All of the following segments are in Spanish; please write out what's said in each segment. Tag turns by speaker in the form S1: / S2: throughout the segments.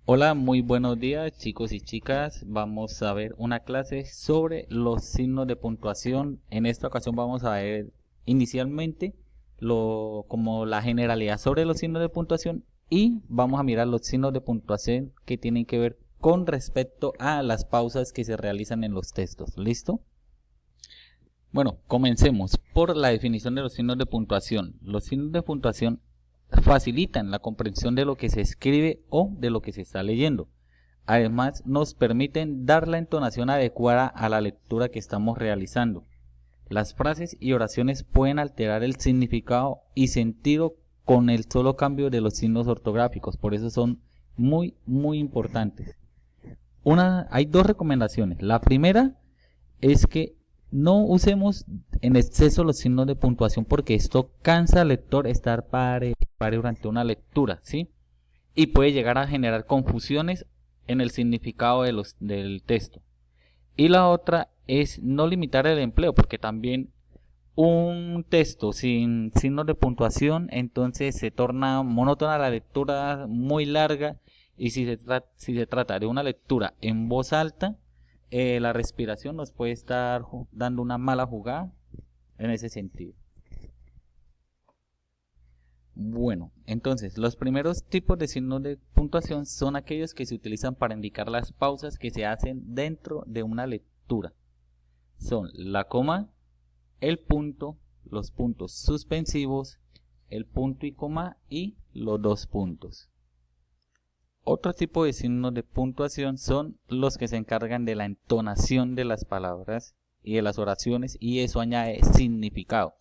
S1: Hola, muy buenos días chicos y chicas. Vamos a ver una clase sobre los signos de puntuación. En esta ocasión vamos a ver inicialmente como la generalidad sobre los signos de puntuación y vamos a mirar los signos de puntuación que tienen que ver con respecto a las pausas que se realizan en los textos. ¿Listo? Bueno, comencemos por la definición de los signos de puntuación. Los signos de puntuación facilitan la comprensión de lo que se escribe o de lo que se está leyendo. Además, nos permiten dar la entonación adecuada a la lectura que estamos realizando. Las frases y oraciones pueden alterar el significado y sentido con el solo cambio de los signos ortográficos, por eso son muy importantes. Hay dos recomendaciones. La primera es que no usemos en exceso los signos de puntuación porque esto cansa al lector estar pare durante una lectura, ¿sí? Y puede llegar a generar confusiones en el significado del texto. Y la otra es no limitar el empleo, porque también un texto sin signos de puntuación entonces se torna monótona la lectura, muy larga, y si se trata de una lectura en voz alta, la respiración nos puede estar dando una mala jugada en ese sentido. Bueno, entonces los primeros tipos de signos de puntuación son aquellos que se utilizan para indicar las pausas que se hacen dentro de una lectura. Son la coma, el punto, los puntos suspensivos, el punto y coma y los dos puntos. Otro tipo de signos de puntuación son los que se encargan de la entonación de las palabras y de las oraciones, y eso añade significado,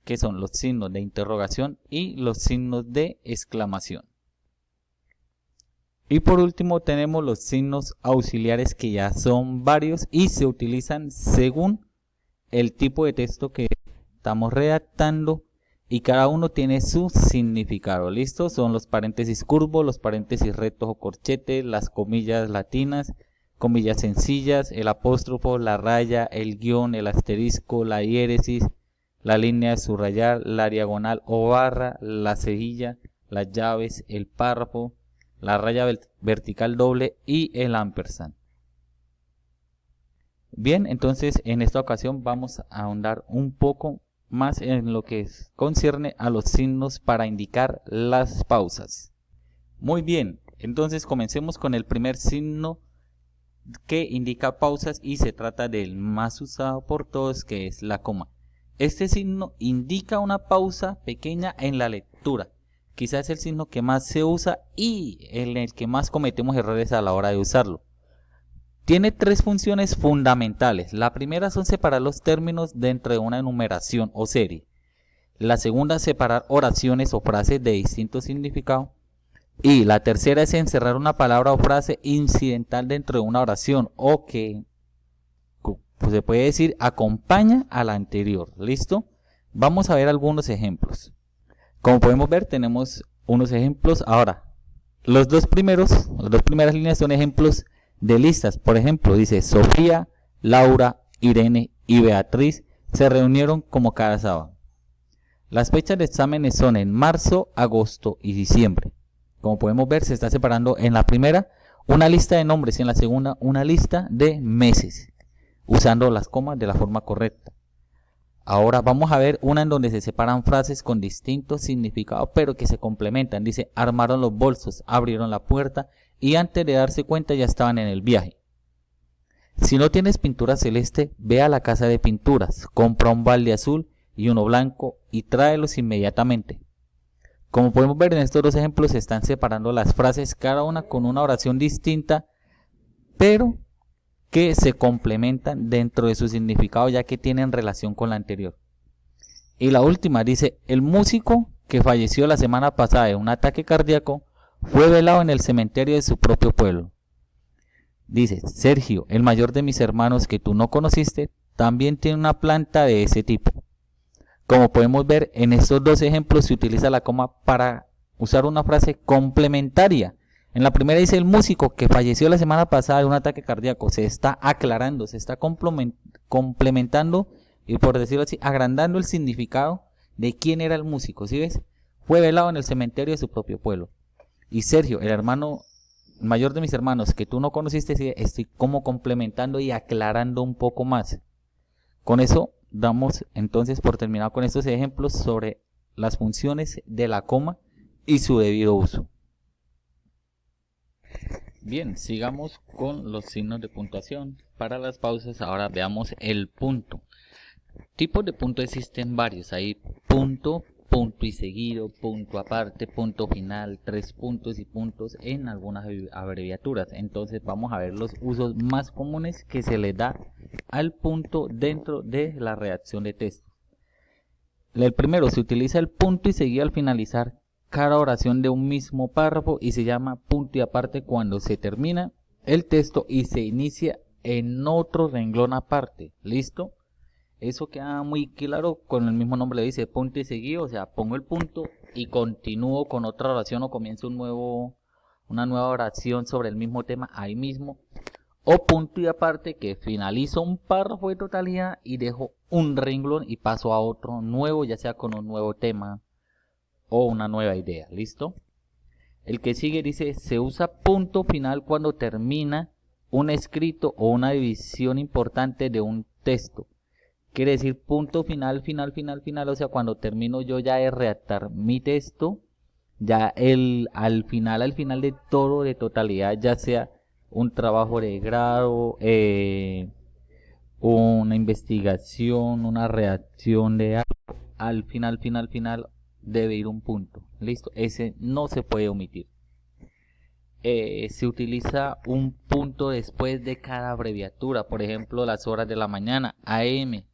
S1: que son los signos de interrogación y los signos de exclamación. Y por último tenemos los signos auxiliares, que ya son varios y se utilizan según el tipo de texto que estamos redactando, y cada uno tiene su significado. ¿Listo? Son los paréntesis curvos, los paréntesis rectos o corchetes, las comillas latinas, comillas sencillas, el apóstrofo, la raya, el guión, el asterisco, la diéresis, la línea de subrayar, la diagonal o barra, la cejilla, las llaves, el párrafo, la raya vertical doble y el ampersand. Bien, entonces en esta ocasión vamos a ahondar un poco más en lo que concierne a los signos para indicar las pausas. Muy bien, entonces comencemos con el primer signo que indica pausas y se trata del más usado por todos, que es la coma. Este signo indica una pausa pequeña en la lectura. Quizás es el signo que más se usa y en el que más cometemos errores a la hora de usarlo. Tiene tres funciones fundamentales. La primera son separar los términos dentro de una enumeración o serie. La segunda, separar oraciones o frases de distinto significado. Y la tercera es encerrar una palabra o frase incidental dentro de una oración, o que pues se puede decir acompaña a la anterior. ¿Listo? Vamos a ver algunos ejemplos. Como podemos ver, tenemos unos ejemplos. Ahora, las dos primeras líneas son ejemplos de listas. Por ejemplo, dice: Sofía, Laura, Irene y Beatriz se reunieron como cada sábado. Las fechas de exámenes son en marzo, agosto y diciembre. Como podemos ver, se está separando en la primera una lista de nombres y en la segunda una lista de meses, usando las comas de la forma correcta. Ahora vamos a ver una en donde se separan frases con distintos significados pero que se complementan. Dice: armaron los bolsos, abrieron la puerta y antes de darse cuenta ya estaban en el viaje. Si no tienes pintura celeste, ve a la casa de pinturas, compra un balde azul y uno blanco y tráelos inmediatamente. Como podemos ver, en estos dos ejemplos se están separando las frases, cada una con una oración distinta, pero que se complementan dentro de su significado, ya que tienen relación con la anterior. Y la última dice: el músico que falleció la semana pasada de un ataque cardíaco fue velado en el cementerio de su propio pueblo. Dice: Sergio, el mayor de mis hermanos que tú no conociste, también tiene una planta de ese tipo. Como podemos ver, en estos dos ejemplos se utiliza la coma para usar una frase complementaria. En la primera dice: el músico que falleció la semana pasada de un ataque cardíaco. Se está aclarando, se está complementando y, por decirlo así, agrandando el significado de quién era el músico. ¿Sí ves? Fue velado en el cementerio de su propio pueblo. Y Sergio, el hermano mayor de mis hermanos que tú no conociste, sí, estoy como complementando y aclarando un poco más. Con eso damos entonces por terminado con estos ejemplos sobre las funciones de la coma y su debido uso. Bien, sigamos con los signos de puntuación. Para las pausas ahora veamos el punto. Tipos de punto existen varios. Hay punto, punto y seguido, punto aparte, punto final, 3 puntos y puntos en algunas abreviaturas. Entonces vamos a ver los usos más comunes que se le da al punto dentro de la redacción de texto. El primero, se utiliza el punto y seguido al finalizar cada oración de un mismo párrafo y se llama punto y aparte cuando se termina el texto y se inicia en otro renglón aparte. ¿Listo? Eso queda muy claro con el mismo nombre, le dice punto y seguido, o sea, pongo el punto y continúo con otra oración o comienzo una nueva oración sobre el mismo tema ahí mismo. O punto y aparte, que finalizo un párrafo de totalidad y dejo un renglón y paso a otro nuevo, ya sea con un nuevo tema o una nueva idea. ¿Listo? El que sigue dice, se usa punto final cuando termina un escrito o una división importante de un texto. Quiere decir punto final, final, final, final, o sea, cuando termino yo ya de redactar mi texto, ya al final de todo, de totalidad, ya sea un trabajo de grado, una investigación, una redacción de algo, al final debe ir un punto. Listo, ese no se puede omitir. Se utiliza un punto después de cada abreviatura, por ejemplo, las horas de la mañana, AM,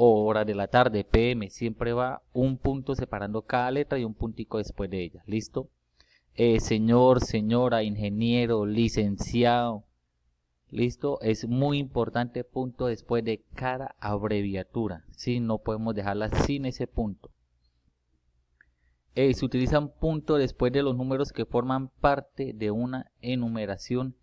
S1: o horas de la tarde, PM, siempre va un punto separando cada letra y un puntico después de ella. ¿Listo? Señor, señora, ingeniero, licenciado. ¿Listo? Es muy importante punto después de cada abreviatura. ¿Sí? No podemos dejarla sin ese punto. Se utilizan punto después de los números que forman parte de una enumeración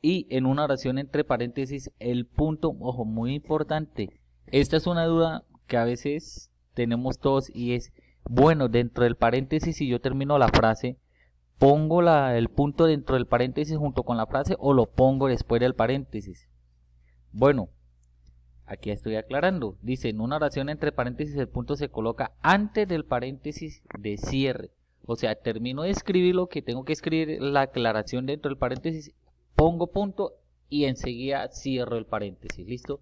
S1: y en una oración entre paréntesis el punto, ojo, muy importante. Esta es una duda que a veces tenemos todos y es, bueno, dentro del paréntesis, si yo termino la frase, ¿pongo el punto dentro del paréntesis junto con la frase o lo pongo después del paréntesis? Bueno, aquí estoy aclarando. Dice, en una oración entre paréntesis el punto se coloca antes del paréntesis de cierre. O sea, termino de escribir lo que tengo que escribir, la aclaración dentro del paréntesis, pongo punto y enseguida cierro el paréntesis. ¿Listo?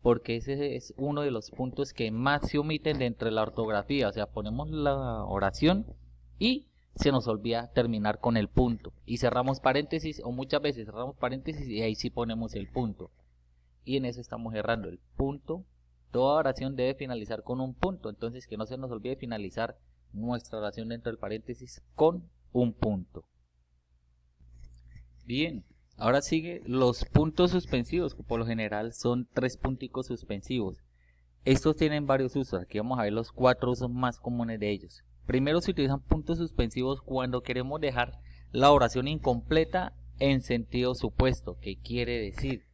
S1: Porque ese es uno de los puntos que más se omiten dentro de la ortografía. O sea, ponemos la oración y se nos olvida terminar con el punto. Y cerramos paréntesis, o muchas veces cerramos paréntesis y ahí sí ponemos el punto. Y en eso estamos errando. El punto, toda oración debe finalizar con un punto. Entonces que no se nos olvide finalizar nuestra oración dentro del paréntesis con un punto. Bien. Ahora sigue los puntos suspensivos, que por lo general son 3 punticos suspensivos. Estos tienen varios usos, aquí vamos a ver los 4 usos más comunes de ellos. Primero, se utilizan puntos suspensivos cuando queremos dejar la oración incompleta en sentido supuesto. ¿Qué quiere decir?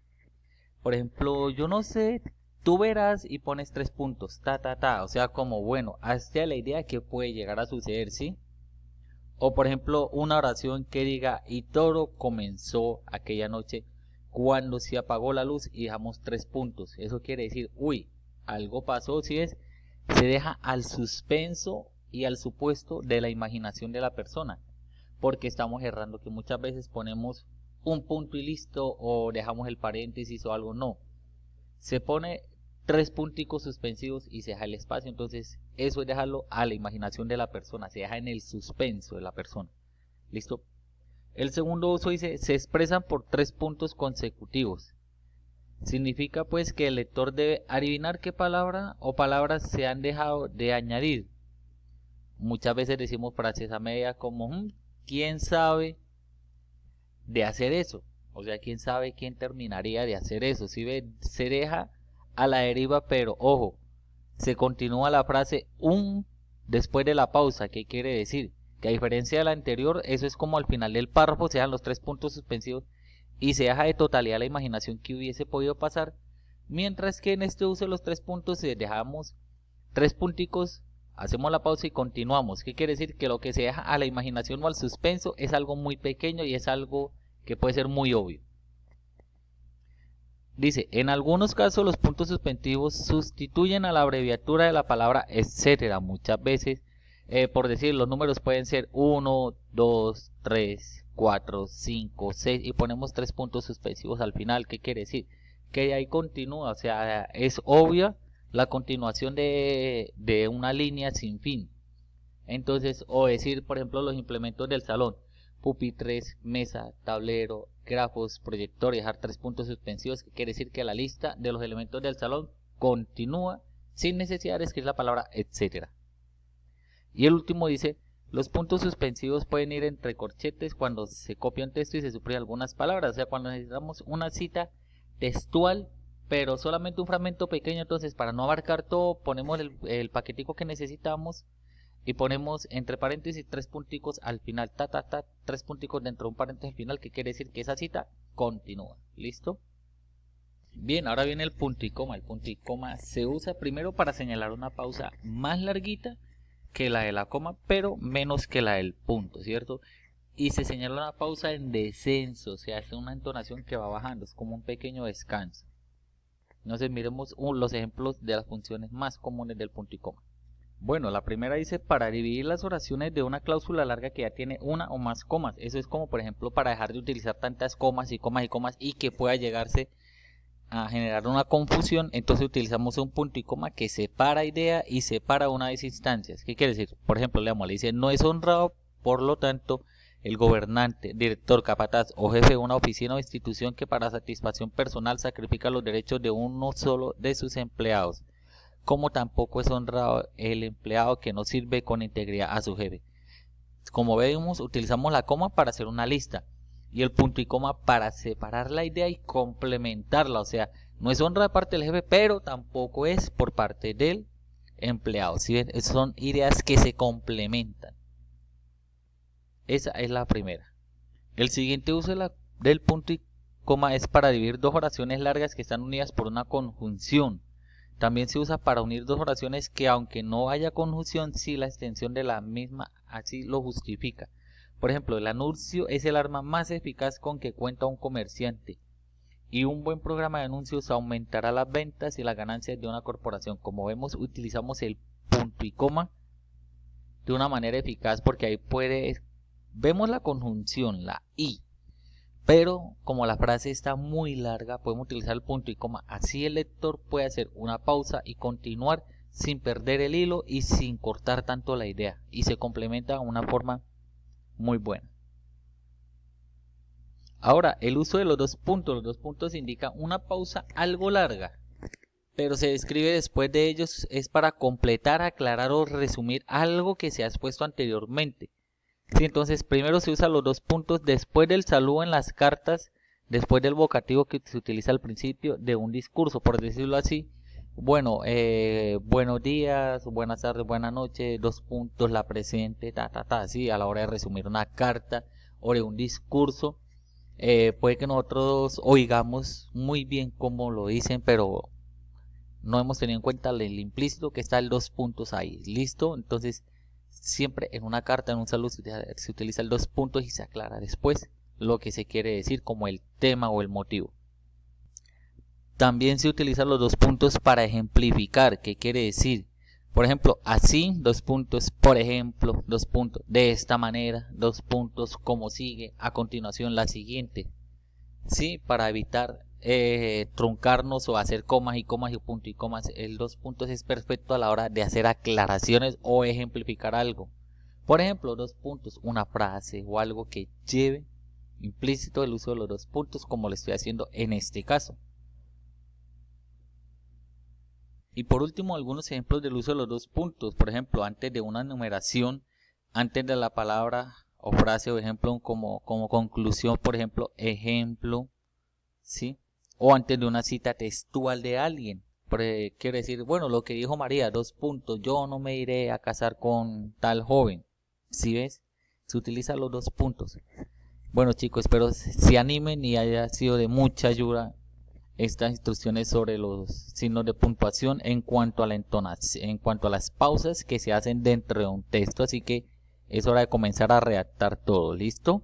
S1: Por ejemplo, yo no sé, tú verás y pones 3 puntos, o sea, como bueno, hazte la idea que puede llegar a suceder, ¿sí? O por ejemplo, una oración que diga, y todo comenzó aquella noche cuando se apagó la luz y dejamos 3 puntos. Eso quiere decir, uy, algo pasó, ¿sí es? Se deja al suspenso y al supuesto de la imaginación de la persona. Porque estamos errando, que muchas veces ponemos un punto y listo, o dejamos el paréntesis o algo. No. Se pone 3 punticos suspensivos y se deja el espacio. Entonces eso es dejarlo a la imaginación de la persona, se deja en el suspenso de la persona. ¿Listo? El segundo uso dice, se expresan por 3 puntos consecutivos. Significa pues que el lector debe adivinar qué palabra o palabras se han dejado de añadir. Muchas veces decimos frases a media como, ¿quién sabe de hacer eso? O sea, ¿quién sabe quién terminaría de hacer eso? Si ve, se deja a la deriva, pero ojo, se continúa la frase después de la pausa. ¿Qué quiere decir? Que a diferencia de la anterior, eso es como al final del párrafo se dan los 3 puntos suspensivos y se deja de totalidad la imaginación que hubiese podido pasar, mientras que en este uso de los 3 puntos dejamos 3 punticos, hacemos la pausa y continuamos. ¿Qué quiere decir? Que lo que se deja a la imaginación o al suspenso es algo muy pequeño y es algo que puede ser muy obvio. Dice, en algunos casos los puntos suspensivos sustituyen a la abreviatura de la palabra etcétera. Muchas veces, por decir, los números pueden ser 1, 2, 3, 4, 5, 6 y ponemos 3 puntos suspensivos al final. ¿Qué quiere decir? Que ahí continúa, o sea, es obvia la continuación de una línea sin fin. Entonces, o decir, por ejemplo, los implementos del salón, pupitres, mesa, tablero, grafos, proyector, y dejar 3 puntos suspensivos, que quiere decir que la lista de los elementos del salón continúa sin necesidad de escribir la palabra etcétera. Y el último dice, los puntos suspensivos pueden ir entre corchetes cuando se copia un texto y se suprimen algunas palabras, o sea, cuando necesitamos una cita textual, pero solamente un fragmento pequeño, entonces para no abarcar todo, ponemos el paquetico que necesitamos y ponemos entre paréntesis 3 punticos al final, 3 punticos dentro de un paréntesis al final, que quiere decir que esa cita continúa. ¿Listo? Bien, ahora viene el punto y coma. El punto y coma se usa primero para señalar una pausa más larguita que la de la coma, pero menos que la del punto, ¿cierto? Y se señala una pausa en descenso, o sea, es una entonación que va bajando, es como un pequeño descanso. Entonces miremos los ejemplos de las funciones más comunes del punto y coma. Bueno, la primera dice para dividir las oraciones de una cláusula larga que ya tiene una o más comas. Eso es como, por ejemplo, para dejar de utilizar tantas comas y comas y comas y que pueda llegarse a generar una confusión. Entonces utilizamos un punto y coma que separa idea y separa una de esas instancias. ¿Qué quiere decir? Por ejemplo, leamos, le dice, no es honrado, por lo tanto, el gobernante, director, capataz o jefe de una oficina o institución que para satisfacción personal sacrifica los derechos de uno solo de sus empleados, como tampoco es honrado el empleado que no sirve con integridad a su jefe. Como vemos, utilizamos la coma para hacer una lista y el punto y coma para separar la idea y complementarla, o sea, no es honra de parte del jefe, pero tampoco es por parte del empleado. ¿Sí ven? Son ideas que se complementan. Esa es la primera. El siguiente uso del punto y coma es para dividir dos oraciones largas que están unidas por una conjunción. También se usa para unir dos oraciones que, aunque no haya conjunción, sí la extensión de la misma así lo justifica. Por ejemplo, el anuncio es el arma más eficaz con que cuenta un comerciante, y un buen programa de anuncios aumentará las ventas y las ganancias de una corporación. Como vemos, utilizamos el punto y coma de una manera eficaz porque ahí vemos la conjunción, la y, pero como la frase está muy larga, podemos utilizar el punto y coma. Así el lector puede hacer una pausa y continuar sin perder el hilo y sin cortar tanto la idea, y se complementa de una forma muy buena. Ahora, el uso de los dos puntos indican una pausa algo larga, pero se describe después de ellos, es para completar, aclarar o resumir algo que se ha expuesto anteriormente. Sí, entonces primero se usan los dos puntos después del saludo en las cartas, después del vocativo que se utiliza al principio de un discurso, por decirlo así. Bueno, buenos días, buenas tardes, buenas noches, dos puntos, la presente, así a la hora de resumir una carta o de un discurso. Puede que nosotros oigamos muy bien cómo lo dicen, pero no hemos tenido en cuenta el implícito que está el dos puntos ahí. ¿Listo? Entonces, siempre en una carta, en un saludo, se utiliza el dos puntos y se aclara después lo que se quiere decir, como el tema o el motivo. También se utilizan los dos puntos para ejemplificar. ¿Qué quiere decir? Por ejemplo, así, dos puntos, por ejemplo, dos puntos, de esta manera, dos puntos, como sigue, a continuación la siguiente. Sí, para evitar truncarnos o hacer comas y punto y comas. El dos puntos es perfecto a la hora de hacer aclaraciones o ejemplificar algo. Por ejemplo, dos puntos, una frase o algo que lleve implícito el uso de los dos puntos, como lo estoy haciendo en este caso. Y por último, algunos ejemplos del uso de los dos puntos. Por ejemplo, antes de una enumeración, antes de la palabra o frase o ejemplo como conclusión, por ejemplo, ejemplo, ¿sí? O antes de una cita textual de alguien. Quiere decir, bueno, lo que dijo María, dos puntos, yo no me iré a casar con tal joven. ¿Sí ves? Se utilizan los dos puntos. Bueno, chicos, espero se animen y haya sido de mucha ayuda estas instrucciones sobre los signos de puntuación en cuanto a la entonación, en cuanto a las pausas que se hacen dentro de un texto. Así que es hora de comenzar a redactar todo. ¿Listo?